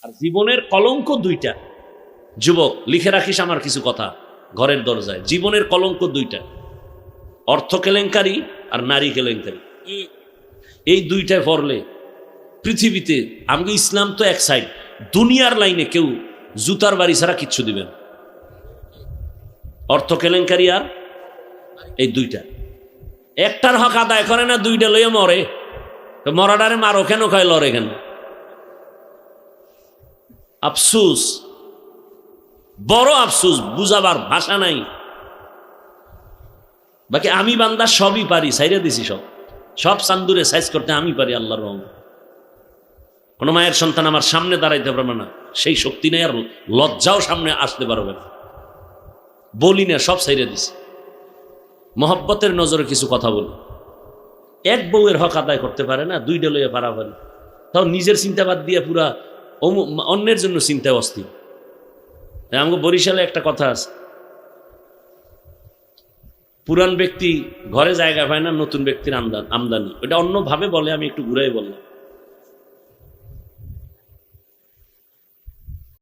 আর জীবনের কলঙ্ক দুইটা। যুবক লিখে রাখিস আমার কিছু কথা ঘরের দরজায়। জীবনের কলঙ্ক দুইটা, অর্থ কেলেঙ্কারি আর নারী কেলেঙ্কারি। এই দুইটায় পড়লে পৃথিবীতে, আমাকে ইসলাম তো এক সাইড, দুনিয়ার লাইনে কেউ জুতার বাড়ি ছাড়া কিচ্ছু দিবেন। অর্থ কেলেঙ্কারি আর এই দুইটা, একটার হক আদায় করে না, দুইটা লইয়া মরে। মরাডারে মারো কেন, কয় লড়ে কেন? আফসুস, বড় আফসুস, বুঝাবার ভাষা নাই। বাকি আমি বান্দা সবই পারি, সাইরে দিছি সব সব চান্দুরে সাইজ করতে আমি পারি আল্লাহর রহমতে। কোন মায়ের সন্তান আমার সামনে দাঁড়াইতে পারবে না, সেই শক্তি নেই, আর লজ্জাও সামনে আসতে পারবে না। বলি না, সব সাইরে দিছি। মহব্বতের নজরে কিছু কথা বলি। এক বউয়ের হক আদায় করতে পারে না, দুইটা লইয়া পারা পারে, তাও নিজের চিন্তাবাদ দিয়ে পুরা অন্যের জন্য চিন্তায় অস্থির। আমাকে বরিশালে একটা কথা আছে, পুরান ব্যক্তি ঘরে জায়গা পায় না, নতুন ব্যক্তির আমদানি। ওটা অন্যভাবে বলে, আমি একটু ঘুরাই বললাম।